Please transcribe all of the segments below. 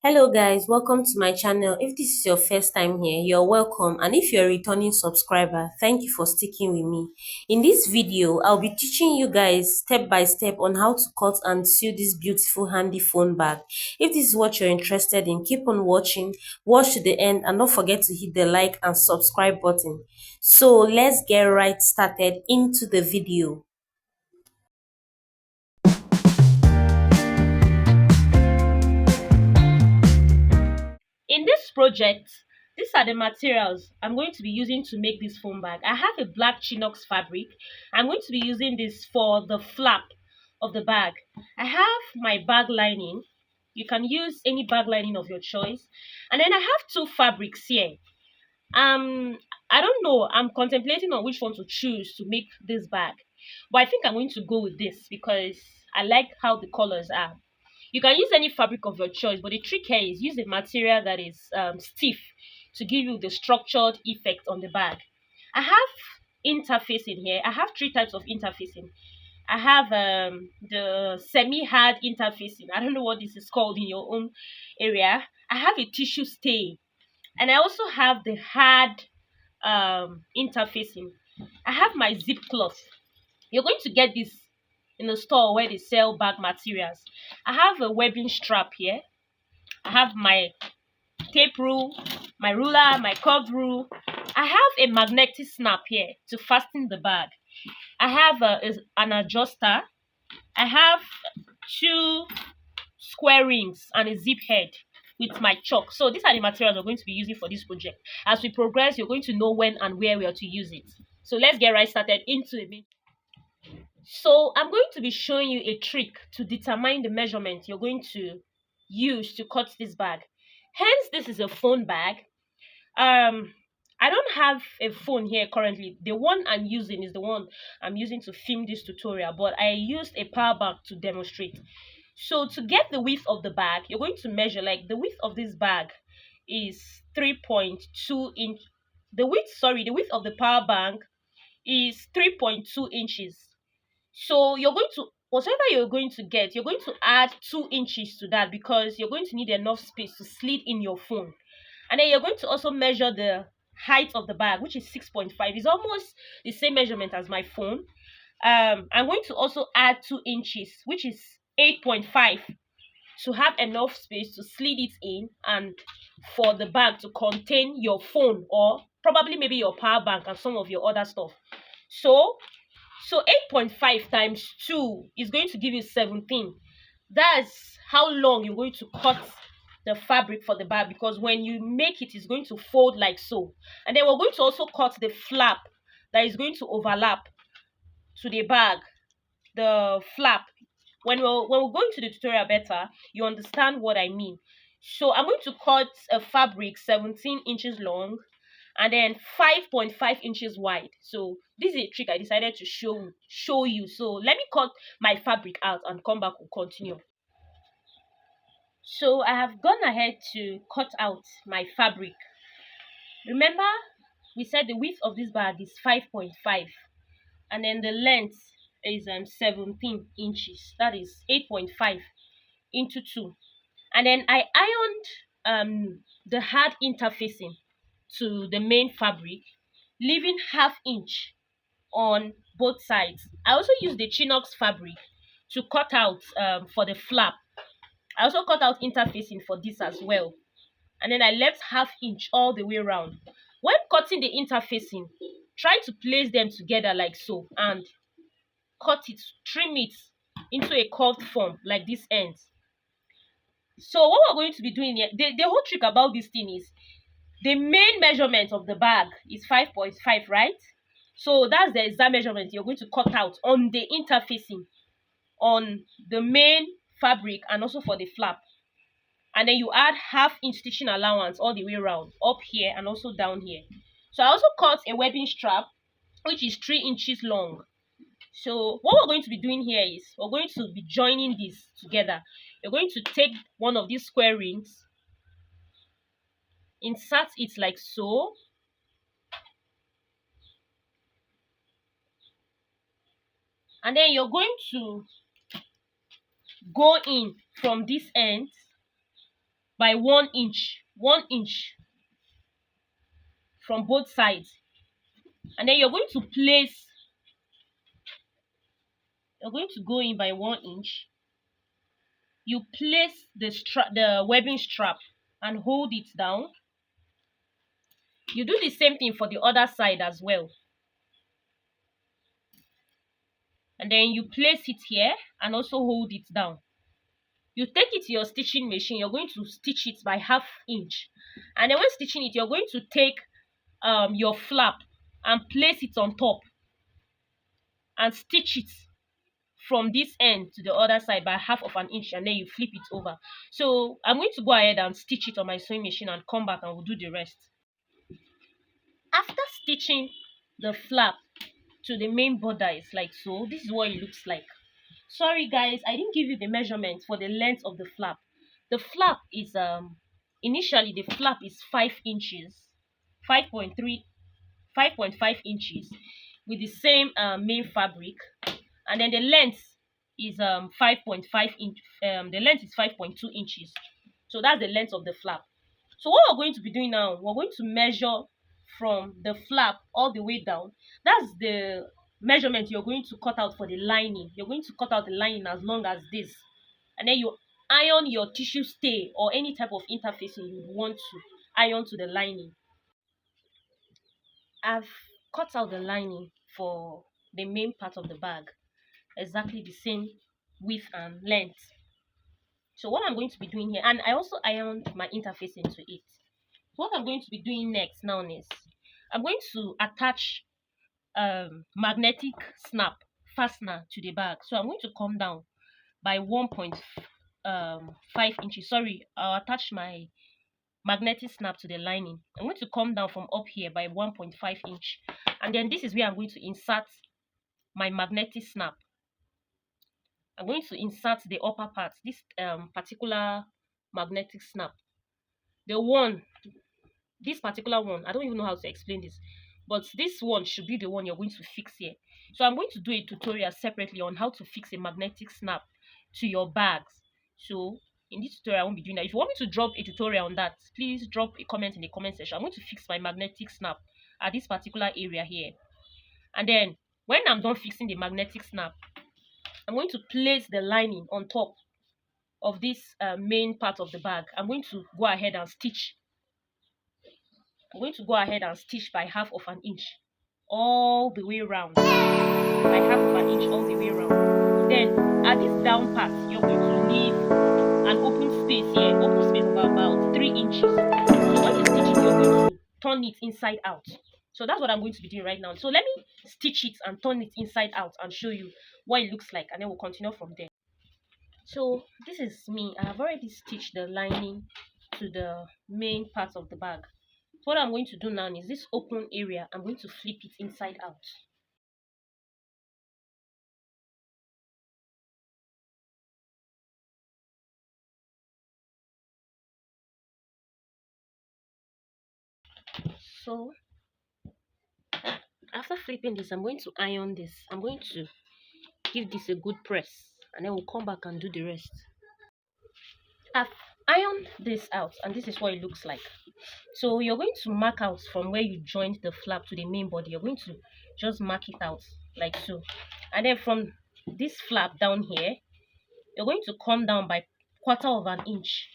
Hello guys, welcome to my channel. If this is your first time here, you're welcome, and if you're a returning subscriber, thank you for sticking with me. In this video, I'll be teaching you guys step by step on how to cut and sew this beautiful handy phone bag. If this is what you're interested in, keep on watching, watch to the end, and don't forget to hit the like and subscribe button. So let's get right started into the video. In this project, these are the materials I'm going to be using to make this phone bag. I have a black chinox fabric. I'm going to be using this for the flap of the bag. I have my bag lining. You can use any bag lining of your choice. And then I have two fabrics here. Um, I don't know. I'm contemplating on which one to choose to make this bag. But I think I'm going to go with this because I like how the colors are. You can use any fabric of your choice, but the trick here is use a material that is stiff to give you the structured effect on the bag. I have interfacing here. I have three types of interfacing. I have the semi-hard interfacing. I don't know what this is called in your own area. I have a tissue stay, and I also have the hard interfacing. I have my zip cloth. You're going to get this in a store where they sell bag materials. I have a webbing strap here. I have my tape rule, my ruler, my curved rule. I have a magnetic snap here to fasten the bag. I have an adjuster. I have two square rings and a zip head with my chalk. So these are the materials we're going to be using for this project. As we progress, you're going to know when and where we are to use it. So let's get right started into it. So I'm going to be showing you a trick to determine the measurement you're going to use to cut this bag. Hence, this is a phone bag. Um, I don't have a phone here currently. The one I'm using is the one I'm using to film this tutorial, but I used a power bank to demonstrate. So to get the width of the bag, you're going to measure like the width of this bag is 3.2 inch. The width of the power bank is 3.2 inches. So you're going to whatever you're going to get, you're going to add 2 inches to that because you're going to need enough space to slide in your phone. And then you're going to also measure the height of the bag, which is 6.5. It's almost the same measurement as my phone. I'm going to also add 2 inches, which is 8.5, to have enough space to slide it in and for the bag to contain your phone or probably maybe your power bank and some of your other stuff. So 8.5 times 2 is going to give you 17. That's how long you're going to cut the fabric for the bag, because when you make it, it's going to fold like so. And then we're going to also cut the flap that is going to overlap to the bag, the flap. When we're going to the tutorial better, you understand what I mean. So I'm going to cut a fabric 17 inches long and then 5.5 inches wide. So this is a trick I decided to show you. So let me cut my fabric out and come back and continue. So I have gone ahead to cut out my fabric. Remember, we said the width of this bag is 5.5 and then the length is 17 inches. That is 8.5 into 2. And then I ironed the hard interfacing to the main fabric, leaving half inch on both sides. I also used the chinox fabric to cut out for the flap. I also cut out interfacing for this as well. And then I left half inch all the way around. When cutting the interfacing, try to place them together like so and cut it, trim it into a curved form like this ends. So what we're going to be doing here, the whole trick about this thing is the main measurement of the bag is 5.5, right? So that's the exact measurement you're going to cut out on the interfacing, on the main fabric and also for the flap. And then you add half inch stitching allowance all the way around, up here and also down here. So I also cut a webbing strap which is 3 inches long. So what we're going to be doing here is we're going to be joining this together. You're going to take one of these square rings, insert it like so, and then you're going to go in from this end by 1 inch, 1 inch from both sides. And then you're going to place, you're going to go in by 1 inch. You place the webbing strap and hold it down. You do the same thing for the other side as well. And then you place it here and also hold it down. You take it to your stitching machine. You're going to stitch it by 1/2 inch. And then when stitching it, you're going to take your flap and place it on top and stitch it from this end to the other side by 1/2 inch, and then you flip it over. So I'm going to go ahead and stitch it on my sewing machine and come back and we'll do the rest. After stitching the flap to the main border is like so, this is what it looks like. Sorry guys, I didn't give you the measurement for the length of the flap. The flap is initially the flap is 5 inches, 5.3, 5.5 inches with the same main fabric, and then the length is 5.5 inch. The length is 5.2 inches. So that's the length of the flap. So what we're going to be doing now, we're going to measure from the flap all the way down. That's the measurement you're going to cut out for the lining. You're going to cut out the lining as long as this, and then you iron your tissue stay or any type of interfacing you want to iron to the lining. I've cut out the lining for the main part of the bag, exactly the same width and length. So what I'm going to be doing here, and I also ironed my interfacing to it. What I'm going to be doing next now is I'm going to attach magnetic snap fastener to the bag. So I'm going to come down by 1.5 inches. Sorry, I'll attach my magnetic snap to the lining. I'm going to come down from up here by 1.5 inch, and then this is where I'm going to insert my magnetic snap. I'm going to insert the upper part, this particular magnetic snap. This particular one, I don't even know how to explain this, but this one should be the one you're going to fix here. So I'm going to do a tutorial separately on how to fix a magnetic snap to your bags. So in this tutorial, I won't be doing that. If you want me to drop a tutorial on that, please drop a comment in the comment section. I'm going to fix my magnetic snap at this particular area here. And then when I'm done fixing the magnetic snap, I'm going to place the lining on top of this main part of the bag. I'm going to go ahead and stitch. I'm going to go ahead and stitch by 1/2 inch all the way around. By 1/2 inch all the way around. Then at this down part, you're going to leave an open space here, open space of about 3 inches. So when you're stitching, you're going to turn it inside out. So that's what I'm going to be doing right now. So let me stitch it and turn it inside out and show you what it looks like, and then we'll continue from there. So this is me. I have already stitched the lining to the main part of the bag. So what I'm going to do now is this open area, I'm going to flip it inside out. So after flipping this, I'm going to iron this. I'm going to give this a good press, and then we'll come back and do the rest. I've ironed this out, and this is what it looks like. So you're going to mark out from where you joined the flap to the main body. You're going to just mark it out like so, and then from this flap down here, you're going to come down by 1/4 inch,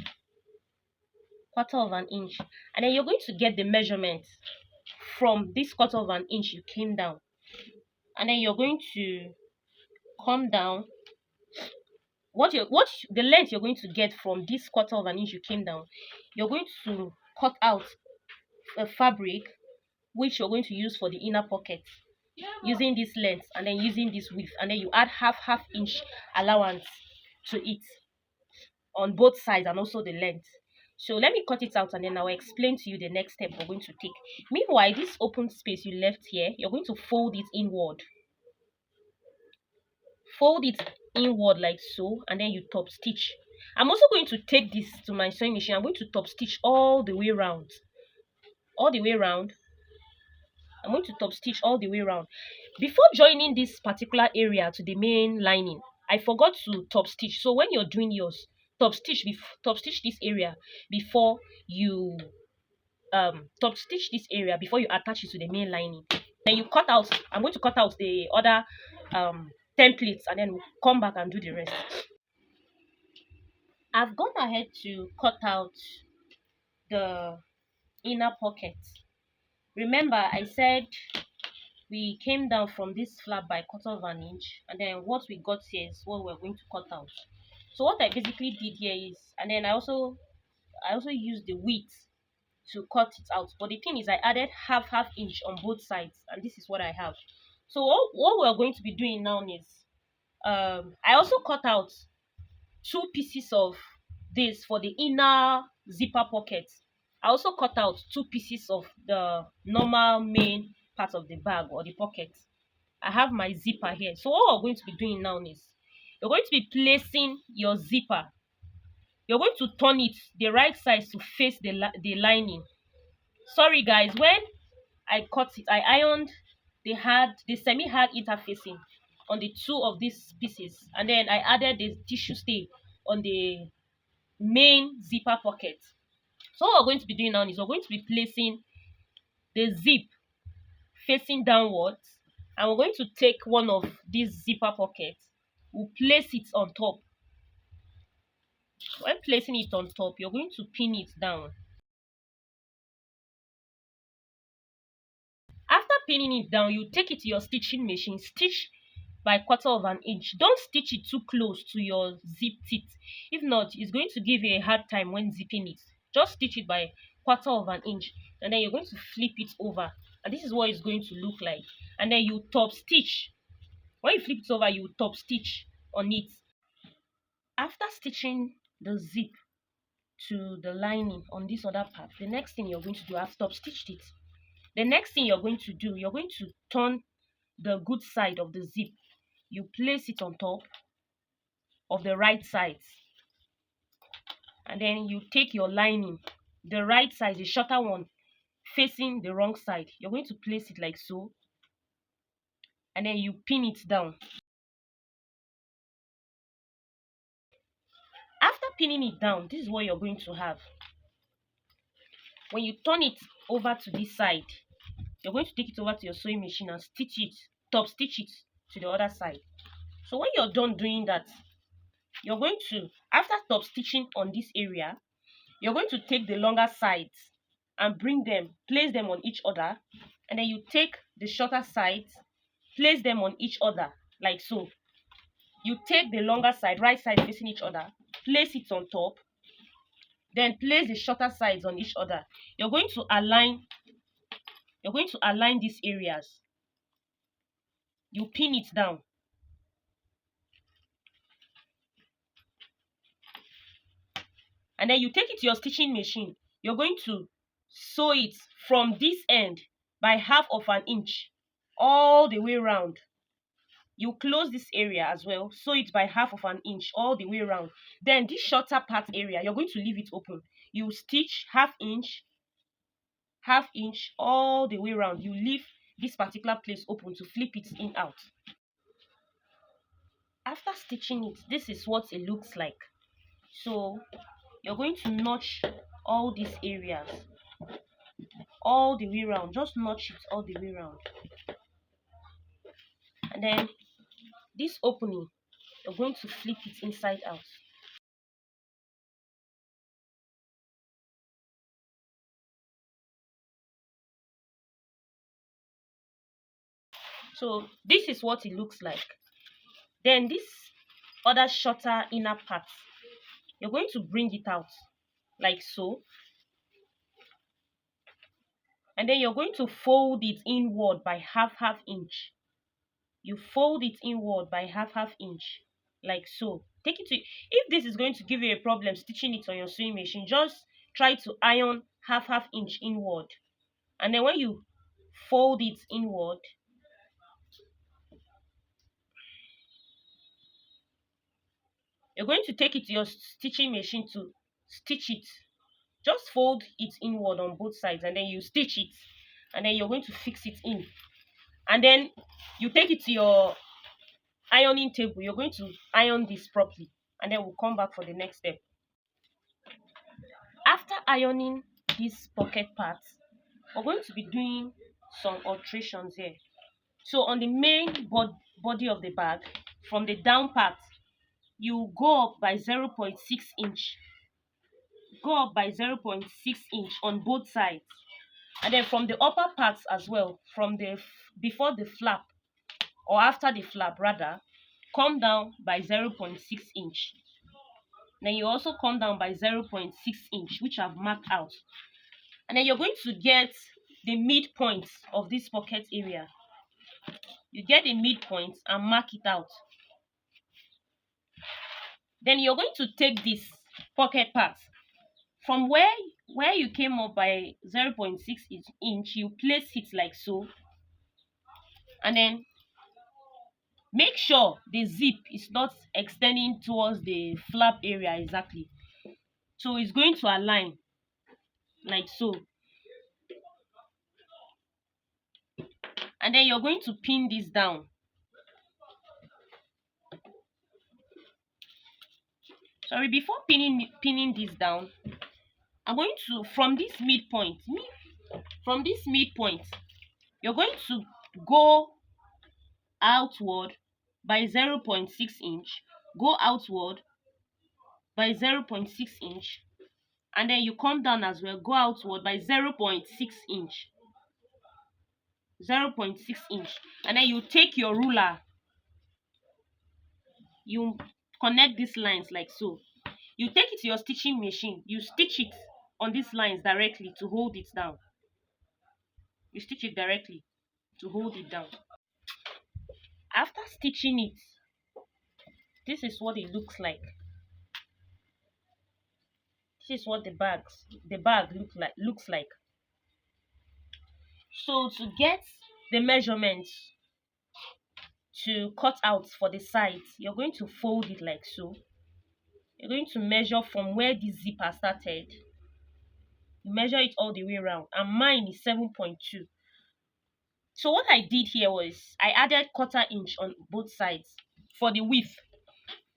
1/4 inch, and then you're going to get the measurement from this 1/4 inch you came down, and then you're going to come down. What the length you're going to get from this 1/4 inch you came down, you're going to cut out a fabric which you're going to use for the inner pocket, using this length and then using this width, and then you add half inch allowance to it on both sides and also the length. So let me cut it out, and then I'll explain to you the next step we're going to take. Meanwhile, this open space you left here, you're going to fold it inward. Fold it inward like so, and then you top stitch. I'm also going to take this to my sewing machine. I'm going to top stitch all the way around. All the way around. I'm going to top stitch all the way around. Before joining this particular area to the main lining, I forgot to top stitch. So when you're doing yours, top stitch this area before you top stitch this area before you attach it to the main lining. Then you cut out, I'm going to cut out the other templates, and then we'll come back and do the rest. I've gone ahead to cut out the inner pocket. Remember, I said we came down from this flap by 1/4 inch, and then what we got here is what we're going to cut out. So what I basically did here is, and then I also used the width to cut it out. But the thing is, I added half inch on both sides, and this is what I have. So what we're going to be doing now is, I also cut out 2 pieces of this for the inner zipper pocket. I also cut out 2 pieces of the normal main part of the bag or the pocket. I have my zipper here. So what we're going to be doing now is, you're going to be placing your zipper. You're going to turn it the right side to face the lining. Sorry guys, when I cut it, I ironed the semi-hard interfacing on the 2 of these pieces, and then I added the tissue stay on the main zipper pocket. So what we're going to be doing now is, we're going to be placing the zip facing downwards, and we're going to take one of these zipper pockets, we'll place it on top. When placing it on top, you're going to pin it down. After pinning it down, you take it to your stitching machine, stitch by 1/4 inch. Don't stitch it too close to your zip teeth. If not, it's going to give you a hard time when zipping it. Just stitch it by 1/4 inch, and then you're going to flip it over, and this is what it's going to look like. And then you top stitch. When you flip it over, you top stitch on it. After stitching the zip to the lining on this other part, the next thing you're going to do, I've top stitched it. The next thing you're going to do, you're going to turn the good side of the zip. You place it on top of the right side, and then you take your lining, the right side, the shorter one, facing the wrong side. You're going to place it like so, and then you pin it down. After pinning it down, this is what you're going to have. When you turn it over to this side, you're going to take it over to your sewing machine and stitch it, top stitch it to the other side. So when you're done doing that, you're going to, after top stitching on this area, you're going to take the longer sides and bring them, place them on each other, and then you take the shorter sides, place them on each other like so. You take the longer side, right side facing each other, place it on top, then place the shorter sides on each other. You're going to align these areas. You pin it down. And then you take it to your stitching machine. You're going to sew it from this end by 1/2 inch all the way around. You close this area as well, sew it by 1/2 inch all the way around. Then this shorter part area, you're going to leave it open. You stitch 1/2 inch all the way around. You leave this particular place open to flip it in out. After stitching it, this is what it looks like. So you're going to notch all these areas all the way around. Just notch it all the way around. And then this opening, you're going to flip it inside out. So this is what it looks like. Then this other shorter inner part, you're going to bring it out like so, and then you're going to fold it inward by 1/2 inch. You fold it inward by 1/2 inch like so. Take it to, if this is going to give you a problem stitching it on your sewing machine, just try to iron 1/2 inch inward, and then when you fold it inward, you're going to take it to your stitching machine to stitch it. Just fold it inward on both sides, and then you stitch it, and then you're going to fix it in. And then you take it to your ironing table. You're going to iron this properly, and then we'll come back for the next step. After ironing this pocket part, we're going to be doing some alterations here. So on the main body of the bag, from the down part, you go up by 0.6 inch. Go up by 0.6 inch on both sides. And then from the upper parts as well, from the before the flap, or after the flap rather, come down by 0.6 inch. Then you also come down by 0.6 inch, which I've marked out. And then you're going to get the midpoint of this pocket area. You get the midpoint and mark it out. Then you're going to take this pocket part from where you came up by 0.6 inch, you place it like so, and then make sure the zip is not extending towards the flap area exactly. So it's going to align like so. And then you're going to pin this down. Sorry, before pinning this down, I'm going to, from this midpoint, you're going to go outward by 0.6 inch, go outward by 0.6 inch, and then you come down as well, go outward by 0.6 inch, 0.6 inch, and then you take your ruler, you connect these lines like so. You take it to your stitching machine, you stitch it on these lines directly to hold it down. You stitch it directly to hold it down. After stitching it, this is what it looks like. This is what the bag looks like. So to get the measurements to cut out for the sides, you're going to fold it like so. You're going to measure from where the zipper started. You measure it all the way around, and mine is 7.2. So what I did here was I added 1/4 inch on both sides for the width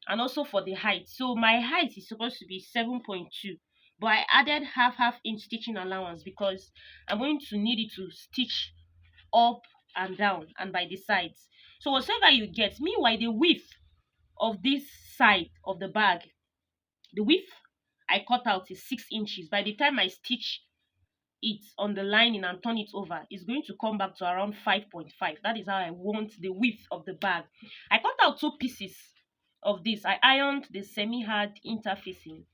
and also for the height. So my height is supposed to be 7.2, but I added half inch stitching allowance because I'm going to need it to stitch up and down and by the sides. So whatever you get, meanwhile the width of this side of the bag, the width I cut out is 6 inches. By the time I stitch it on the lining and turn it over, it's going to come back to around 5.5. That is how I want the width of the bag. I cut out 2 pieces of this. I ironed the semi-hard interfacing,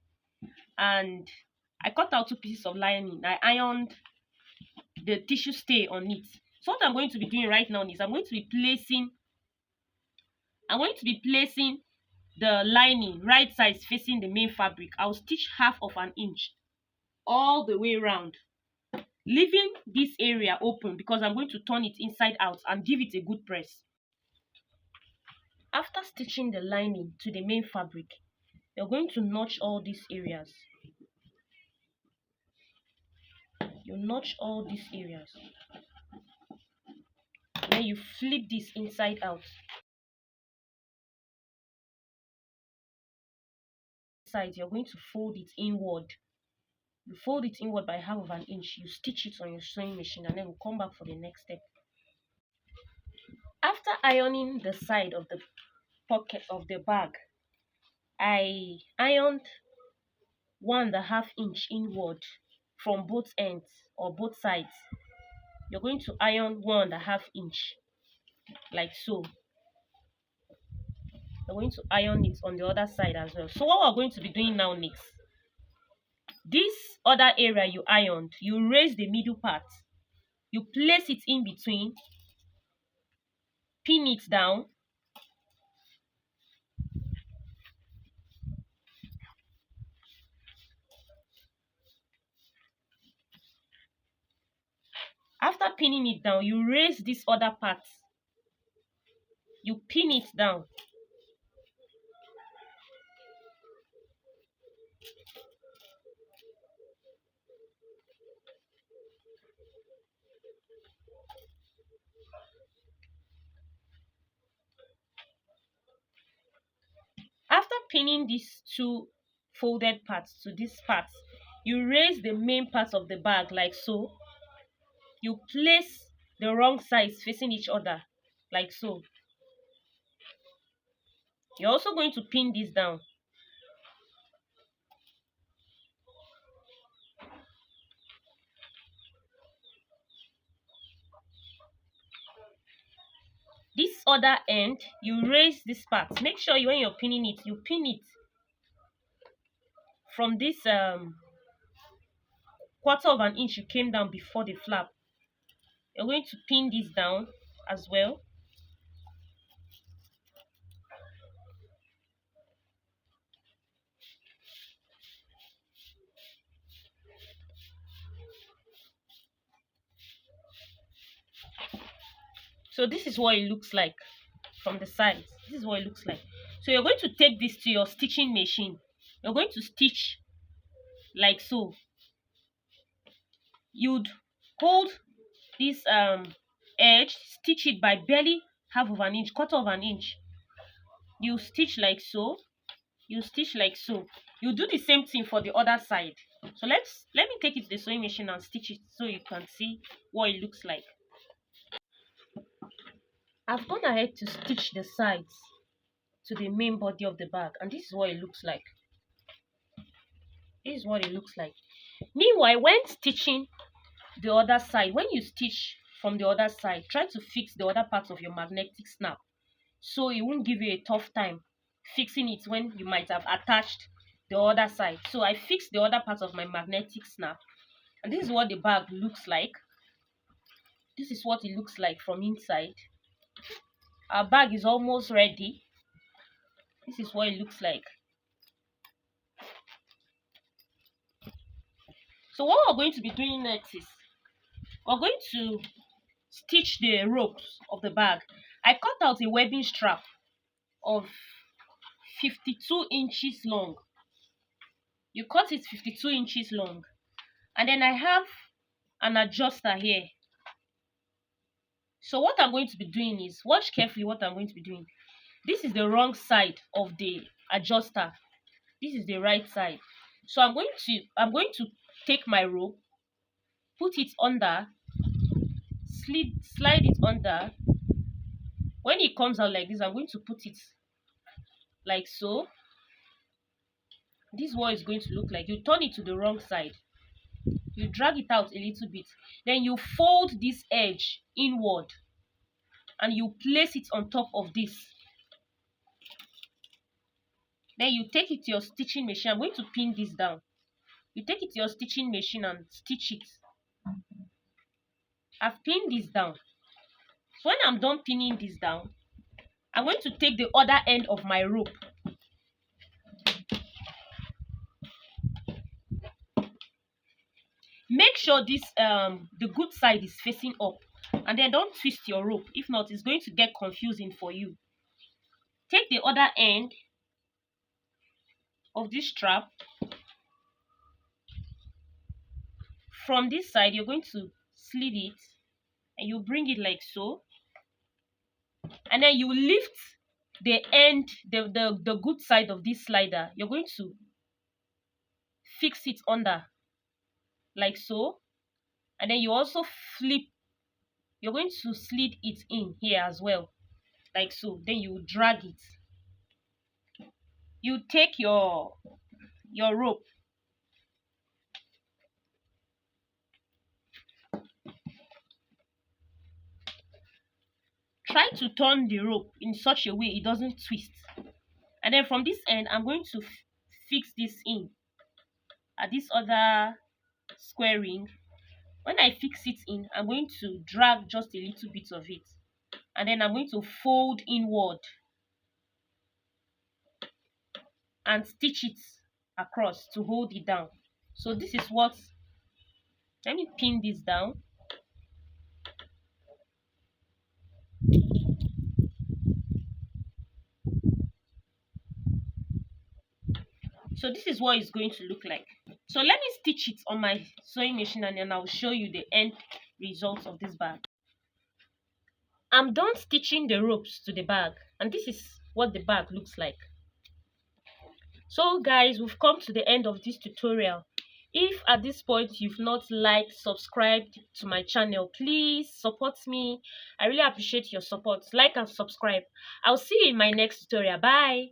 and I cut out 2 pieces of lining. I ironed the tissue stay on it. So what I'm going to be doing right now is I'm going to be placing the lining right sides facing the main fabric. I'll stitch half of an inch all the way around, leaving this area open because I'm going to turn it inside out and give it a good press. After stitching the lining to the main fabric, you're going to notch all these areas. You notch all these areas. Then you flip this inside out. Side, you're going to fold it inward. You fold it inward by half of an inch. You stitch it on your sewing machine, and then we'll come back for the next step. After ironing the side of the pocket of the bag, I ironed 1.5 inch inward from both ends or both sides. You're going to iron 1.5 inch like so. You're going to iron it on the other side as well. So what we're going to be doing now next, this other area you ironed, you raise the middle part, you place it in between, pin it down, after pinning it down, you raise this other part, you pin it down. After pinning these 2 folded parts to this part, You raise the main part of the bag like so. You place the wrong sides facing each other like so. You're also going to pin this down. This other end, you raise this part. Make sure when you're pinning it, you pin it from this quarter of an inch you came down before the flap. You're going to pin this down as well. So this is what it looks like from the sides. This is what it looks like. So you're going to take this to your stitching machine. You're going to stitch like so. You'd hold this edge, stitch it by barely half of an inch, quarter of an inch. You stitch like so. You stitch like so. You do the same thing for the other side. So let me take it to the sewing machine and stitch it so you can see what it looks like. I've gone ahead to stitch the sides to the main body of the bag, and this is what it looks like. This is what it looks like. Meanwhile, when stitching the other side, when you stitch from the other side, try to fix the other parts of your magnetic snap so it won't give you a tough time fixing it when you might have attached the other side. So I fixed the other parts of my magnetic snap, and this is what the bag looks like. This is what it looks like from inside. Our bag is almost ready. This is what it looks like. So what we're going to be doing next is we're going to stitch the ropes of the bag. I cut out a webbing strap of 52 inches long. You cut it 52 inches long, and then I have an adjuster here. So what I'm going to be doing is, watch carefully what I'm going to be doing. This is the wrong side of the adjuster. This is the right side. So I'm going to take my rope, put it under, slide it under. When it comes out like this, I'm going to put it like so. This is what it's going to look like. You turn it to the wrong side. You drag it out a little bit. Then you fold this edge inward and you place it on top of this. Then you take it to your stitching machine. I'm going to pin this down. You take it to your stitching machine and stitch it. I've pinned this down. So when I'm done pinning this down, I'm going to take the other end of my rope. Make sure this the good side is facing up, and then don't twist your rope. If not, it's going to get confusing for you. Take the other end of this strap. From this side, you're going to slit it, and you bring it like so, and then you lift the end, the good side of this slider. You're going to fix it under like so, and then you also flip. You're going to slid it in here as well like so. Then you drag it. You take your rope, try to turn the rope in such a way it doesn't twist, and then from this end I'm going to fix this in at this other square ring. When I fix it in, I'm going to drag just a little bit of it, and then I'm going to fold inward and stitch it across to hold it down. So this is what, let me pin this down. So this is what it's going to look like. So let me stitch it on my sewing machine, and then I'll show you the end results of this bag. I'm done stitching the ropes to the bag, and this is what the bag looks like. So guys, we've come to the end of this tutorial. If at this point you've not liked, subscribed to my channel, please support me. I really appreciate your support. Like and subscribe. I'll see you in my next tutorial. Bye.